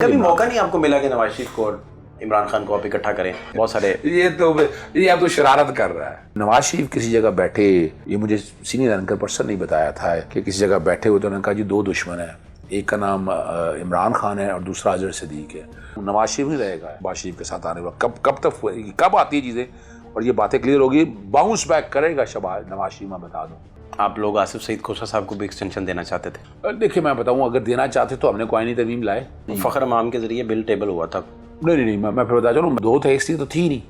कभी मौका नहीं आपको मिला कि नवाज शरीफ को और इमरान खान को आप इकट्ठा करें? बहुत सारे ये अब तो शरारत कर रहा है। नवाज शरीफ किसी जगह बैठे, ये मुझे सीनियर एंकर पर्सन नहीं बताया था कि किसी जगह बैठे हुए तो उन्होंने कहा जी दो दुश्मन है, एक का नाम इमरान खान है और दूसरा अजहर सिद्दीक है। नवाज शरीफ ही रहेगा नवाज शरीफ के साथ आने वाला। कब तक कब आती है चीज़ें और ये बातें क्लियर होगी, बाउंस बैक करेगा शबाज नवाज शरीफ। मैं बता दूँ, आप लोग आसिफ सईद खोसा साहब को भी एक्सटेंशन देना चाहते थे। देखिए मैं बताऊँ, अगर देना चाहते तो हमने कोई नहीं तरमीम लाए। फ़खर इमाम के जरिए बिल टेबल हुआ था। नहीं, मैं फिर बता चलूँ, 2 थे तो थी नहीं,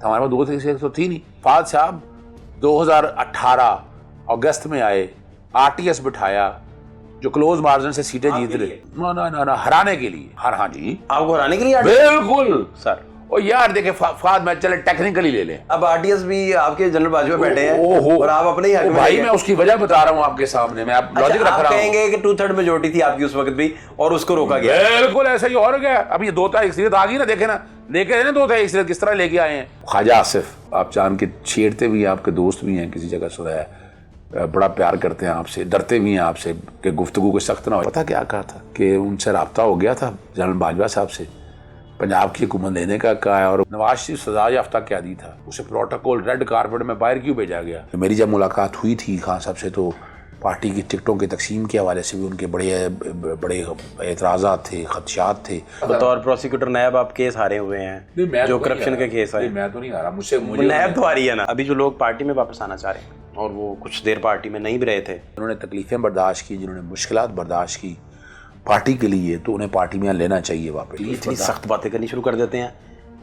हमारे पास 2 थे तो थी नहीं। फाद साहब 2018 अगस्त में आए, आरटीएस बिठाया, जो क्लोज मार्जिन से सीटें जीत रहे, ना हराने के लिए। हाँ जी, आपको हराने के लिए? बिल्कुल सर। और यार देखे फाद में चले टेक्निकली ले लें। अब आरटीएस भी आपके जनरल बाजू में बैठे हैं और आप अपने ही हक में भाई मैं उसकी वजह बता रहा हूँ आपके सामने, मैं आप लॉजिक रख रहा हूँ। कहेंगे कि 2/3 मेजोरिटी थी आपकी उस वक्त भी और उसको रोका गया। बिल्कुल ऐसा ही और गया। अब ये 2 था एक्सीडेंट आ गई ना, देखे ना, लेके ना 2 था एक्सीडेंट किस तरह लेके आए हैं। ख्वाजा आसिफ आप जान के छेड़ते भी हैं, आपके दोस्त भी हैं, किसी जगह सुना है, बड़ा प्यार करते हैं आपसे, डरते भी हैं आपसे कि गुफ्तगू को सख्त ना हो। पता क्या कहा था कि उनसे रब्ता हो गया था जनरल बाजवा साहब से, पंजाब की हुकूमत लेने का कहा है। और नवाज शरीफ सजा याफ्ता क्या दी था, उसे प्रोटोकॉल रेड कारपेट में बाहर क्यों भेजा गया। मेरी जब मुलाकात हुई थी खान साहब से तो पार्टी की टिकटों की तकसीम के हवाले से भी उनके बड़े एतराज़ात थे, खदशात थे। बतौर प्रोसिक्यूटर नैब आप केस हारे हुए हैं, जो करप्शन के केस है। मैं तो नहीं हारा, मुझे नैब तो आ रही है ना। अभी जो लोग पार्टी में वापस आना चाह रहे हैं और वो कुछ देर पार्टी में नहीं भी रहे थे, उन्होंने तकलीफें बर्दाश्त की, जिन्होंने मुश्किलात बर्दाश्त की पार्टी के लिए, तो उन्हें पार्टी में लेना चाहिए वापस। इतनी सख्त बातें करनी शुरू कर देते हैं,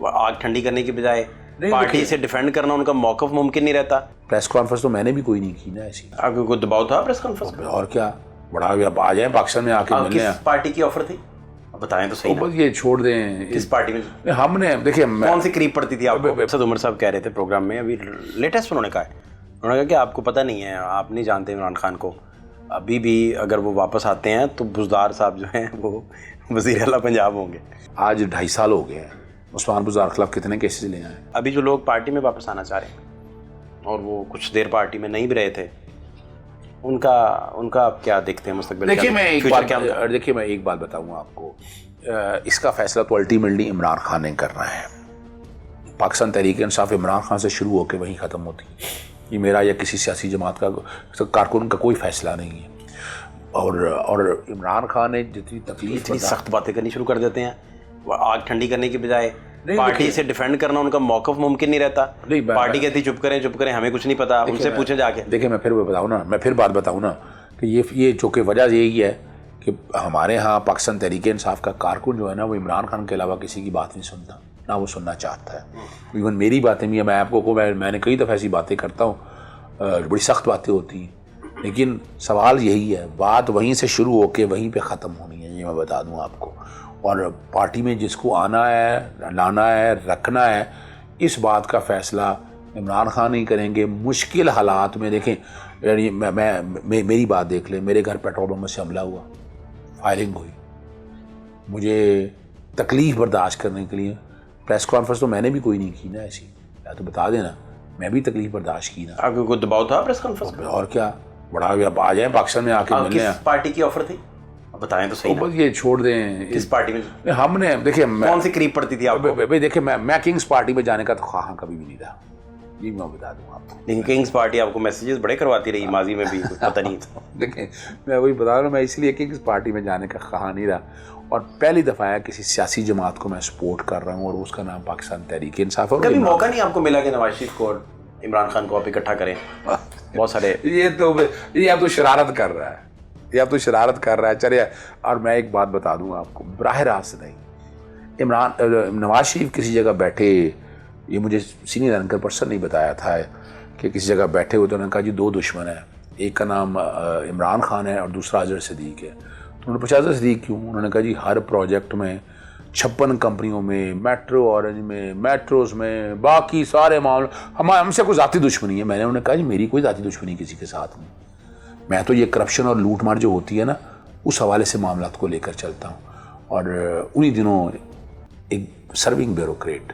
आग ठंडी करने की बजाय पार्टी से डिफेंड करना उनका मौकफ मुमकिन नहीं रहता। प्रेस कॉन्फ्रेंस तो मैंने भी कोई नहीं की ना ऐसी। आपको कोई दबाव था प्रेस कॉन्फ्रेंस में? और क्या, बड़ा आ जाए पाकिस्तान में आके मिलने। किस पार्टी की ऑफर थी बताएं तो सही। बस ये छोड़ दें, किस पार्टी में? हमने देखिए कौन सी करीब पड़ती थी आपको? असद उमर साहब कह रहे थे प्रोग्राम में, अभी लेटेस्ट उन्होंने कहा कि आपको पता नहीं है, आप नहीं जानते इमरान खान को, अभी भी अगर वो वापस आते हैं तो बुज़दार साहब जो हैं वो वज़ीर आला पंजाब होंगे। आज 2.5 साल हो गए हैं, उस्मान बुज़दार के खिलाफ कितने केसेस ले आए। अभी जो लोग पार्टी में वापस आना चाह रहे हैं और वो कुछ देर पार्टी में नहीं भी रहे थे, उनका आप क्या देखते हैं मुस्तकबिल? देखिए मैं एक बात बताऊंगा आपको, इसका फैसला तो अल्टीमेटली इमरान खान ने करना है। पाकिस्तान तहरीक इंसाफ इमरान खान से शुरू होकर वहीं ख़त्म होती है। ये मेरा या किसी सियासी जमात का कारकुन का कोई फैसला नहीं है। और इमरान खान ने जितनी तकलीफ, इतनी सख्त बातें करनी शुरू कर देते हैं, आग ठंडी करने की बजाय पार्टी से डिफेंड करना उनका मौकफ मुमकिन नहीं रहता। पार्टी कहती चुप करें, हमें कुछ नहीं पता, उनसे पूछे जाके। देखिए मैं फिर बात बताऊँ ना कि ये चूँकि वजह यही है कि हमारे यहाँ पाकिस्तान तहरीक इंसाफ का कारकुन जो है ना, वो इमरान खान के अलावा किसी की बात नहीं सुनता, ना वो सुनना चाहता है। इवन मेरी बातें भी, मैं आपको मैंने कई दफ़ा ऐसी बातें करता हूँ, बड़ी सख्त बातें होती हैं, लेकिन सवाल यही है, बात वहीं से शुरू होकर वहीं पे ख़त्म होनी है, ये मैं बता दूँ आपको। और पार्टी में जिसको आना है, लाना है, रखना है, इस बात का फ़ैसला इमरान खान ही करेंगे। मुश्किल हालात में देखें, यानी मेरी बात देख लें, मेरे घर पेट्रोल पंप से हमला हुआ, फायरिंग हुई, मुझे तकलीफ़ बर्दाश्त करने के लिए प्रेस कॉन्फ्रेंस तो मैंने भी कोई नहीं की ना ऐसी, या तो बता देना, मैं भी तकलीफ बर्दाश्त की ना। आपको कोई दबाव था प्रेस कॉन्फ्रेंस में? और क्या, बड़ा आ जाए पाकिस्तान में आके मिलने। किस पार्टी की ऑफर थी बताएं तो सही। बस ये छोड़ दें। किस पार्टी में? हमने देखिए कौन सी करीब पड़ती थी आपको? भाई देखिए मैं किंग्स पार्टी में जाने का तो ख्वाह कभी भी नहीं था, ये मैं बता दूँ आपको। लेकिन किंग्स पार्टी आपको मैसेजेस बड़े करवाती रही माजी में भी, कुछ पता नहीं था। देखिए मैं वही बता रहा हूँ, मैं इसलिए किंग्स पार्टी में जाने का ख्वाह नहीं रहा, और पहली दफ़ा है किसी सियासी जमात को मैं सपोर्ट कर रहा हूँ और उसका नाम पाकिस्तान तहरीक इंसाफ है। कभी मौका नहीं आपको मिला कि नवाज शरीफ को और इमरान खान को आप इकट्ठा करें? बहुत सारे ये अब तो शरारत कर रहा है, चलिए। और मैं एक बात बता दूं आपको, बराह रास्त नहीं, नवाज शरीफ किसी जगह बैठे, ये मुझे सीनियर एंकर पर्सन नहीं बताया था कि किसी जगह बैठे हुए तो उन्होंने कहा जी 2 दुश्मन है, एक का नाम इमरान खान है और दूसरा अजहर सिद्दीक है। तो उन्होंने पूछा अजहर सिद्दीक क्यों? उन्होंने कहा जी हर प्रोजेक्ट में 56 कंपनियों में, मेट्रो ऑरेंज में, मेट्रोज में, बाकी सारे मामले हमसे कोई ज़ाती दुश्मनी है। मैंने उन्हें कहा जी मेरी कोई ज़ाती दुश्मनी किसी के साथ नहीं, मैं तो ये करप्शन और लूट मार जो होती है ना, उस हवाले से मामलात को लेकर चलता हूँ। और उन्हीं दिनों एक सर्विंग ब्यूरोक्रेट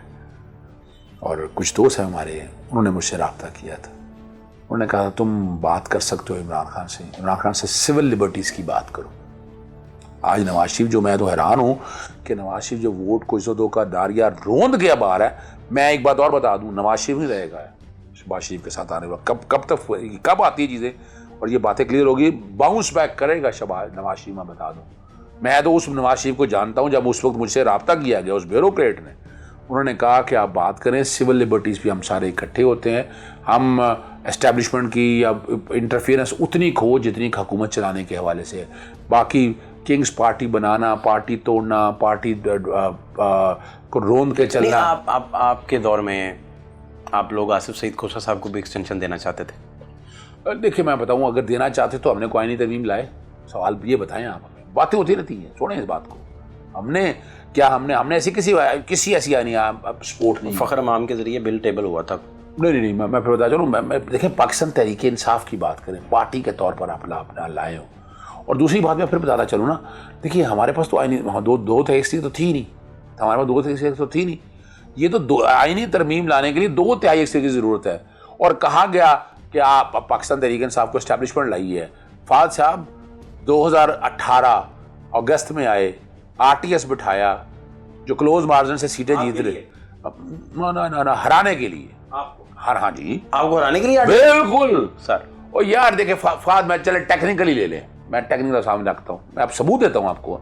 और कुछ दोस्त हैं हमारे, उन्होंने मुझसे रब्ता किया था। उन्होंने कहा तुम बात कर सकते हो इमरान खान से सिविल लिबर्टीज़ की बात करो। आज नवाज शरीफ जो, मैं तो हैरान हूँ कि नवाज शरीफ जो वोट को इज्जतों का दारिया रोंद गया बाहर है। मैं एक बात और बता दूँ, नवाज शरीफ नहीं रहेगा शहबाज शरीफ के साथ आने वाला, कब आती है चीज़ें और ये बातें क्लियर होगी, बाउंस बैक करेगा नवाज शरीफ। मैं बता दूँ, मैं तो उस नवाज शरीफ को जानता हूँ। जब उस वक्त मुझसे रब्ता किया गया उस ब्यूरोक्रेट ने, उन्होंने कहा कि आप बात करें सिविल लिबर्टीज़ पे, हम सारे इकट्ठे होते हैं, हम एस्टेब्लिशमेंट की या इंटरफेरेंस उतनी खो जितनी हुकूमत चलाने के हवाले से है। बाकी किंग्स पार्टी बनाना, पार्टी तोड़ना, पार्टी को रोंद के चलना। आपके दौर में आप लोग आसिफ सईद खोसा साहब को भी एक्सटेंशन देना चाहते थे? देखिए मैं बताऊँ, अगर देना चाहते तो हमने कोई नहीं तरमीम लाए। सवाल ये बताएं आप, हमें बातें होती रहती हैं, छोड़ें इस बात को। हमने ऐसी किसी ऐसी यानी सपोर्ट नहीं। फ़खर इमाम के जरिए बिल टेबल हुआ था। नहीं, मैं फिर बता चलूँ, मैं देखें, पाकिस्तान तहरीक इंसाफ की बात करें, पार्टी के तौर पर अपना लाए हो। और दूसरी बात मैं फिर बताना चलूँ ना, देखिए हमारे पास तो आईनी दो तहरीक तो थी नहीं, हमारे पास दो तहरीक तो थी नहीं। ये तो आईनी तरमीम लाने के लिए 2 तिहाई अक्सर की ज़रूरत है। और कहा गया कि आप पाकिस्तान तहरीक इंसाफ को एस्टैब्लिशमेंट लाई है। फाद साहब 2018 अगस्त में आए, RTS बिठाया, जो क्लोज मार्जिन से सीटें जीत रहे, ना हराने के लिए। हाँ जी, आपको हराने के लिए? बिल्कुल सर। और यार देखे फाद, मैं चले टेक्निकली ले लें, मैं टेक्निकल सामने रखता हूँ, मैं अब सबूत देता हूँ आपको।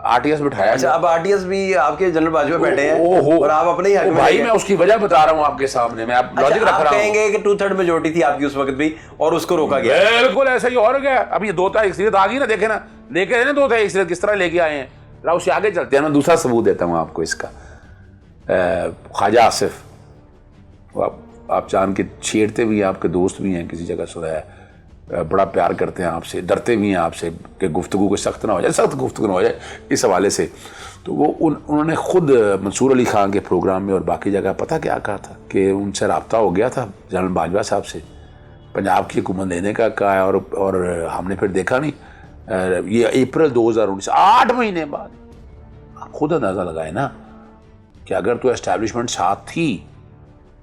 RTS बिठाया। अच्छा, अब RTS भी आपके जनरल बाजू में बैठे हैं और आप अपने ही हक में। भाई मैं उसकी वजह बता रहा हूँ आपके सामने, मैं आप लॉजिक रख रहा हूँ। कहेंगे कि 2/3 मेजोरिटी थी आपकी उस वक्त भी और उसको रोका गया। बिल्कुल ऐसा ही और गया। अब ये 2 तारीख आ गई ना, देखे ना, लेके ना 2 तारीख किस तरह लेके आए हैं। राव से आगे चलते हैं, मैं दूसरा सबूत देता हूँ आपको इसका। ख्वाजा आसिफ, आप जान के छेड़ते भी हैं, आपके दोस्त भी हैं, किसी जगह सुना है, बड़ा प्यार करते हैं आपसे, डरते भी हैं आपसे कि गुफ्तगू को सख्त ना हो जाए, सख्त गुफ्तगू ना हो जाए इस हवाले से। तो वो उन्होंने खुद मंसूर अली खान के प्रोग्राम में और बाकी जगह पता क्या कहा था कि उनसे रब्ता हो गया था जनरल बाजवा साहब से, पंजाब की हुकूमत लेने का कहा है। और हमने फिर देखा नहीं, ये अप्रैल 2019, 8 महीने बाद। आप खुद अंदाज़ा लगाए ना कि अगर तो एस्टैब्लिशमेंट साथ थी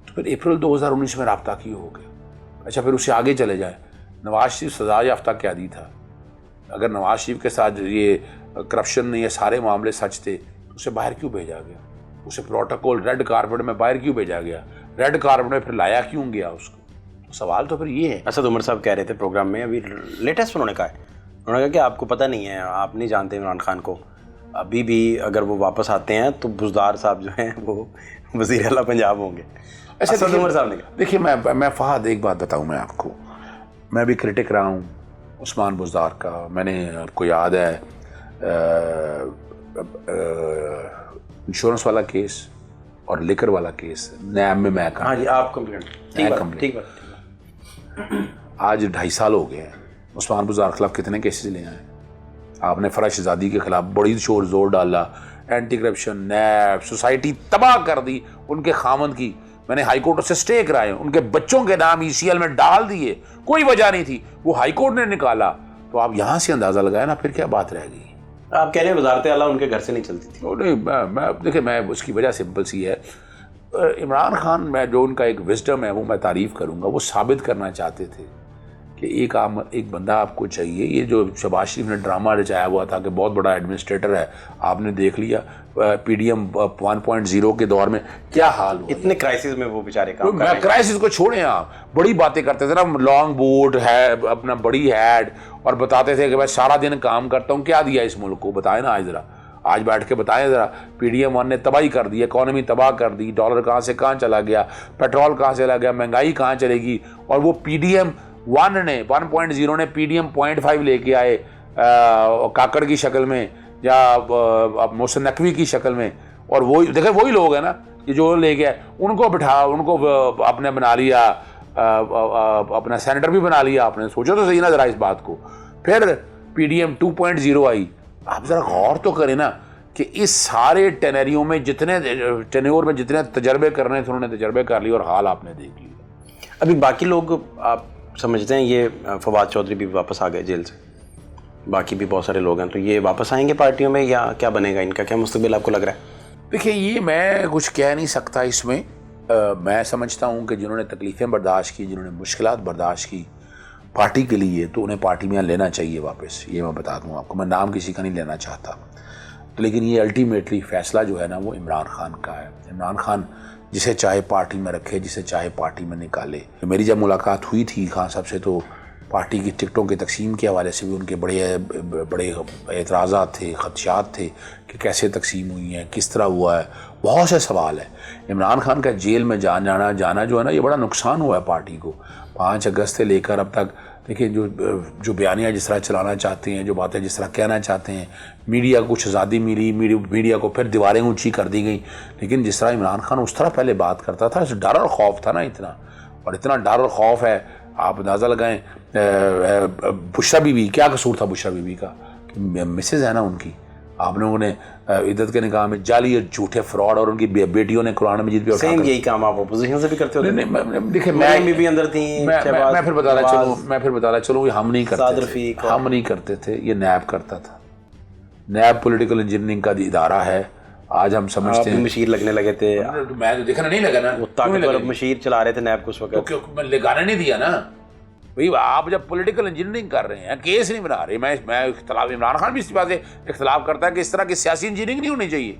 तो फिर अप्रैल 2019 में रब्ता क्यों हो गया। अच्छा, फिर उससे आगे चले जाए, नवाज शरीफ सजा याफ्ता कैदी था। अगर नवाज शरीफ के साथ ये करप्शन नहीं, ये सारे मामले सच थे, तो उसे बाहर क्यों भेजा गया? उसे प्रोटोकॉल रेड कारपेट में बाहर क्यों भेजा गया? रेड कारपेट में फिर लाया क्यों गया उसको? तो सवाल तो फिर ये है। असद उमर साहब कह रहे थे प्रोग्राम में, अभी लेटेस्ट उन्होंने कहा है, उन्होंने कहा कि आपको पता नहीं है, आप नहीं जानते इमरान खान को, अभी भी अगर वो वापस आते हैं तो बुज़दार साहब जो हैं वो वज़ीर आला पंजाब होंगे। असद उमर साहब ने कहा। देखिए मैं फहद एक बात बताऊँ मैं आपको, मैं भी क्रिटिक रहा हूँ उस्मान बुज़दार का। मैंने, आपको याद है इंश्योरेंस वाला केस और लिकर वाला केस, नैब में मैं कहा। हाँ जी, आप कंप्लेंट। ठीक बात। आज 2.5 साल हो गए हैं। उस्मान बुज़दार के खिलाफ कितने केसेस ले आए आपने? फराज शहजादी के खिलाफ बड़ी शोर जोर डाला, एंटी करप्शन, नैब, सोसाइटी तबाह कर दी उनके खामन की। मैंने हाई कोर्ट से स्टे कराए, उनके बच्चों के नाम ECL में डाल दिए, कोई वजह नहीं थी, वो हाई कोर्ट ने निकाला। तो आप यहाँ से अंदाज़ा लगाए ना, फिर क्या बात रह गई। आप कह रहे हैं वज़ारत आला उनके घर से नहीं चलती थी? नहीं, देखिए मैं उसकी वजह सिंपल सी है, इमरान खान में जो उनका एक विजडम है वो मैं तारीफ़ करूँगा। वो साबित करना चाहते थे कि एक बंदा आपको चाहिए। ये जो शहबाज शरीफ ने ड्रामा रचाया हुआ था कि बहुत बड़ा एडमिनिस्ट्रेटर है, आपने देख लिया PDM 1.0 के दौर में क्या हाल हुआ। इतने क्राइसिस में वो बेचारे काम कर रहे हैं। क्राइसिस को छोड़ें, आप बड़ी बातें करते थे ना, लॉन्ग बोट है, अपना बड़ी हैड, और बताते थे कि मैं सारा दिन काम करता हूँ। क्या दिया इस मुल्क को, बताएं ना। आज बैठ के बताएं ज़रा। PDM 1 ने तबाही कर दी, इकॉनमी तबाह कर दी, डॉलर कहाँ से कहाँ चला गया, पेट्रोल कहाँ से चला गया, महंगाई कहाँ चलेगी। और वो PDM 1 ने 1.0 ने PDM 0.5 लेके आए काकड़ की शक्ल में या मोहसिन नकवी की शक्ल में। और वही देखे, वही लोग हैं ना कि जो लेके आए, उनको उनको आपने बना लिया, अपना सेनेटर भी बना लिया आपने। सोचो तो सही ना ज़रा इस बात को। फिर PDM 2.0 आई। आप ज़रा गौर तो करें ना कि इस सारे टेनरियों में टेन्योर में जितने तजर्बे करने थे उन्होंने तजर्बे कर लिए और हाल आपने देख लिया। अभी बाकी लोग आप समझते हैं, ये फवाद चौधरी भी वापस आ गए जेल से, बाकी भी बहुत सारे लोग हैं, तो ये वापस आएंगे पार्टियों में या क्या बनेगा इनका, क्या मुस्तकबिल आपको लग रहा है? देखिए, ये मैं कुछ कह नहीं सकता इसमें। मैं समझता हूँ कि जिन्होंने तकलीफ़ें बर्दाश्त की, जिन्होंने मुश्किलात बर्दाश्त की, पार्टी के लिए, तो उन्हें पार्टी में लेना चाहिए वापस, ये मैं बता दूं आपको। मैं नाम किसी का नहीं लेना चाहता, तो लेकिन ये अल्टीमेटली फैसला जो है ना वो इमरान खान का है। इमरान खान जिसे चाहे पार्टी में रखे, जिसे चाहे पार्टी में निकाले। मेरी जब मुलाकात हुई थी खान साहब से, तो पार्टी की टिकटों के तकसीम के हवाले से भी उनके बड़े एतराज़ात थे, खदशात थे कि कैसे तकसीम हुई हैं, किस तरह हुआ है, बहुत से सवाल है। इमरान खान का जेल में जाना जो है ना, ये बड़ा नुकसान हुआ है पार्टी को। 5 अगस्त से लेकर अब तक देखिए, जो बयानियाँ जिस तरह चलाना चाहते हैं, जो बातें जिस तरह कहना चाहते हैं, मीडिया को कुछ आज़ादी मिली, मीडिया को फिर दीवारें ऊंची कर दी गई। लेकिन जिस तरह इमरान खान उस तरह पहले बात करता था, डर और खौफ था ना इतना, और इतना डर और खौफ है, आप अंदाज़ा लगाएं। बुशरा बीबी, क्या कसूर था बुशरा बीबी का? मिसेज है ना उनकी, आप लोगों ने इद्दत के निकाह में जाली और झूठे फ्रॉड, और उनकी बेटियों ने कुरान मजीद पे सेम यही काम आप अपोजिशन से भी करते होते। देखिए मैं भी अंदर थी, मैं फिर बताना चलूँ, हम नहीं करते थे, ये नैब करता था। नैब पॉलिटिकल इंजीनियरिंग का इदारा है। आज हम समझते हैं मशीर लगने लगे थे, मैं तो देखना नहीं लगा ना, वो ताकतवर मशीर चला रहे थे नैब को उस वक्त, क्यों मैं लगाने नहीं दिया ना भाई। आप जब पॉलिटिकल इंजीनियरिंग कर रहे हैं, केस नहीं बना रहे, मैं इख्तलाफ, इमरान खान भी इस बात से इख्तलाफ करता है कि इस तरह की सियासी इंजीनियरिंग नहीं होनी चाहिए।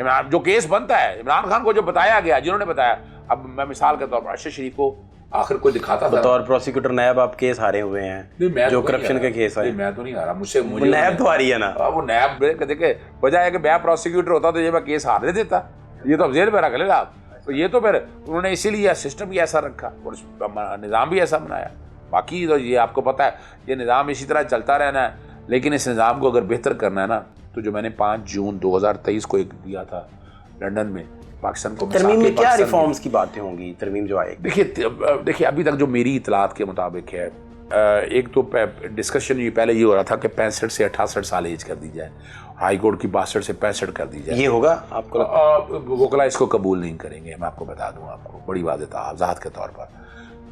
इमरान जो केस बनता है, इमरान खान को जो बताया गया, जिन्होंने बताया, अब मैं मिसाल के तौर पर अरशद शरीफ को आखिर कोई दिखाता था, बतौर प्रोसिक्यूटर नैब आप केस हारे हुए हैं, जो करप्शन के केस है। मैं तो नहीं हारा, मुझे नैब तो आ रही है ना, वो नैब देखे बजाय कि मैं प्रोसिक्यूटर होता तो ये मैं केस हारने देता, ये तो अब जेल में रख लेगा आप। तो ये तो फिर उन्होंने इसीलिए सिस्टम भी ऐसा रखा और निज़ाम भी ऐसा बनाया। बाकी तो ये आपको पता है, ये निज़ाम इसी तरह चलता रहना है। लेकिन इस निज़ाम को अगर बेहतर करना है ना, तो जो मैंने 5 जून 2023 को एक दिया था लंदन में, पाकिस्तान को तरमीम में क्या रिफॉर्म्स की बातें होंगी? तरमीम जो आएगी, देखिए अभी तक जो मेरी इतलात के मुताबिक है, एक तो डिस्कशन ये पहले ये हो रहा था कि 65 से 68 साल एज कर दी जाए, हाई कोर्ट की 62 से 65 कर दी जाए। ये होगा आपको? वकला इसको कबूल नहीं करेंगे, मैं आपको बता दूं, आपको बड़ी वाज़ेह वज़ाहत के तौर पर।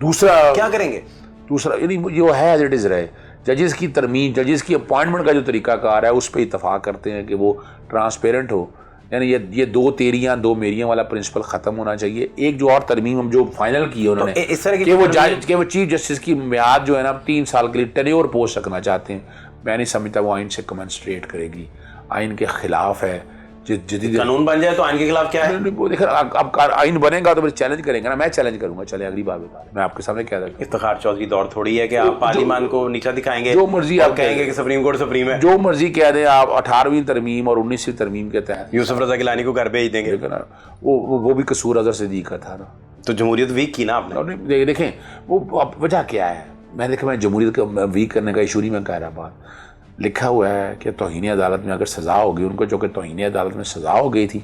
दूसरा क्या करेंगे? दूसरा यानी जो है एज इट इज़ रहे। जजेस की तरमीम, जजेस की अपॉइंटमेंट का जो तरीकाकार है, उस पर इतफाक़ करते हैं कि वो ट्रांसपेरेंट हो, यानी ये 2 तेरियां 2 मेरियां वाला प्रिंसिपल ख़त्म होना चाहिए। एक जो और तरमीम हम जो फाइनल की है उन्होंने, तो इस तरह की कि वो चीफ जस्टिस की म्याद जो है ना 3 साल के लिए टेन्योर पोस्ट रखना चाहते हैं। मैं नहीं समझता वो आइन से कमेंस्ट्रेट करेगी, आइन के ख़िलाफ़ है। जदीद कानून बन जाए तो आइन के खिलाफ क्या है? वो देखा, अब आइन बनेगा तो फिर चैलेंज करेंगे ना, मैं चैलेंज करूंगा। चले अगली बार बता, मैं आपके सामने कह देता हूं, इफ्तिखार चौधरी दौर थोड़ी है कि आप पार्लियामान को नीचा दिखाएंगे, जो मर्जी आप कहेंगे कि सुप्रीम कोर्ट सुप्रीम है, जो मर्जी कह दें आप। 18वीं तरमीम और 19वीं तरमीम के तहत यूसुफ रजा गिलानी को घर भेज देंगे ना, वो भी कसूर अजहर सिद्दीक का था ना। तो जमहूरियत वीक की ना आपने। देखें वो वजह क्या है, मैं जमहूरियत को वीक करने का इशू नहीं मैं कह रहा। बात लिखा हुआ है कि तौहीन अदालत में अगर सज़ा होगी उनको, जो कि तौहीन अदालत में सज़ा हो गई थी,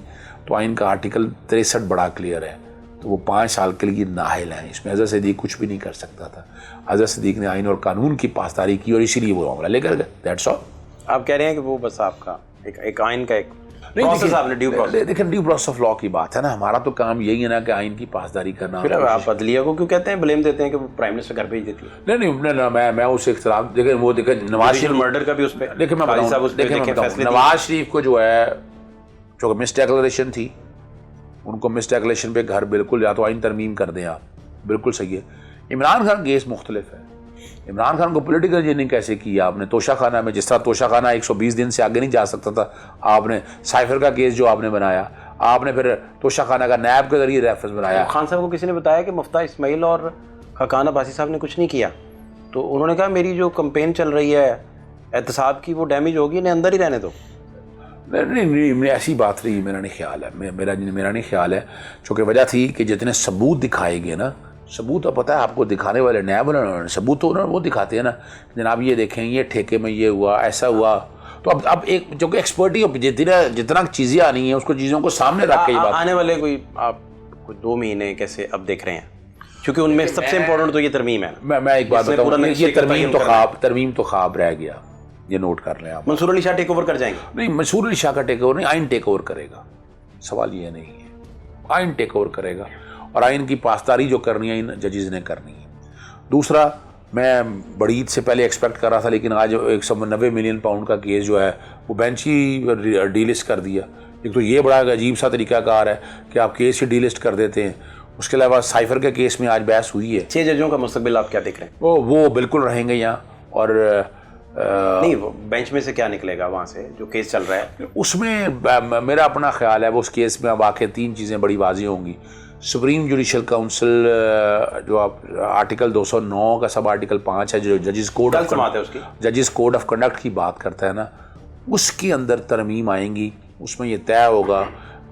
तो आइन का आर्टिकल 63 बड़ा क्लियर है, तो वो 5 साल के लिए नाहिल हैं। इसमें अजहर सिद्दीक कुछ भी नहीं कर सकता था। अजहर सिद्दीक ने आइन और कानून की पासदारी की और इसीलिए वो मामला लेकर गए, दैट्स ऑल। आप कह रहे हैं कि वो बस आपका एक आइन का एक प्रोसेस, आपने ड्यू प्रोसेस। देखिए ड्यू प्रोसेस ऑफ लॉ की बात है ना, हमारा तो काम यही है ना कि आइन की पासदारी करना। फिर आप अदलिया को क्यों कहते हैं, ब्लेम देते हैं कि वो प्राइम मिनिस्टर घर भेज देती है? नहीं, मैं उससे इख्तिलाफ, देखिए वो देखिए नवाज शरीफ मर्डर का भी उस पर, देखिए मैं बताऊं, नवाज शरीफ को जो है जो मिस डिक्लेरेशन थी, उनको मिस डिक्लेरेशन पे घर बिल्कुल, या तो आइन तरमीम कर दें आप, बिल्कुल सही है। इमरान खान केस मुख्तलिफ है। इमरान खान को पॉलिटिकल इंजीनियरिंग कैसे किया आपने? तोशाखाना में, जिस तरह तोशाखाना 120 दिन से आगे नहीं जा सकता था, आपने साइफर का केस जो आपने बनाया, आपने फिर तोशाखाना का नैब के जरिए रेफरेंस बनाया। खान साहब को किसी ने बताया कि मुफ्ता इस्माइल और खकान अब्बासी साहब ने कुछ नहीं किया, तो उन्होंने कहा मेरी जो कंपेन चल रही है एहतसाब की, वो डैमेज होगी, इन्हें अंदर ही रहने दो। नहीं, ऐसी बात नहीं, मेरा नहीं ख्याल है, मेरा नहीं ख्याल है। चूँकि वजह थी कि जितने सबूत दिखाए गए ना, सबूत तो पता है आपको, दिखाने वाले नैब उन्होंने सबूत तो उन्होंने वो दिखाते हैं ना, जनाब ये देखें, ये ठेके में ये हुआ, ऐसा हुआ। तो अब एक जो कि एक्सपर्टी, जितना चीज़ें आनी है उसको, चीज़ों को सामने रख के बात आने वाले आप 2 महीने कैसे अब देख रहे हैं, क्योंकि उनमें सबसे इम्पोर्टेंट तो ये तरमीम है। मैं एक बात बताऊँ, ये तरमीम तो ख्वाब रह गया, ये नोट कर लें आप। मंसूर अली शाह टेक ओवर कर जाएंगे? नहीं, मंसूर अली शाह का टेक ओवर नहीं, आइन टेक ओवर करेगा। सवाल ये नहीं है, आइन टेक ओवर करेगा और आइन की पासदारी जो करनी है इन जजेस ने करनी है। दूसरा, मैं बड़ी ईद से पहले एक्सपेक्ट कर रहा था, लेकिन आज 190 मिलियन पाउंड का केस जो है वो बेंच ही डीलिस्ट कर दिया। एक तो ये बड़ा अजीब सा तरीकाकार है कि आप केस ही डीलिस्ट कर देते हैं। उसके अलावा साइफर के केस में आज बहस हुई है। 6 जजों का मुस्तकबिल आप क्या देख रहे हैं? वो बिल्कुल रहेंगे यहाँ। और नहीं, वो बेंच में से क्या निकलेगा वहाँ से जो केस चल रहा है? उसमें मेरा अपना ख्याल है वो उस केस में अब आके 3 चीज़ें बड़ी वाज़ी होंगी। सुप्रीम जुडिशल काउंसिल जो आप आर्टिकल 209 का सब आर्टिकल 5 है जो जजिस कोड ऑफ कंडक्ट की बात करता है ना, उसके अंदर तरमीम आएंगी। उसमें ये तय होगा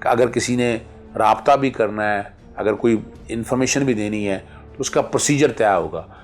कि अगर किसी ने राब्ता भी करना है, अगर कोई इन्फॉर्मेशन भी देनी है, तो उसका प्रोसीजर तय होगा।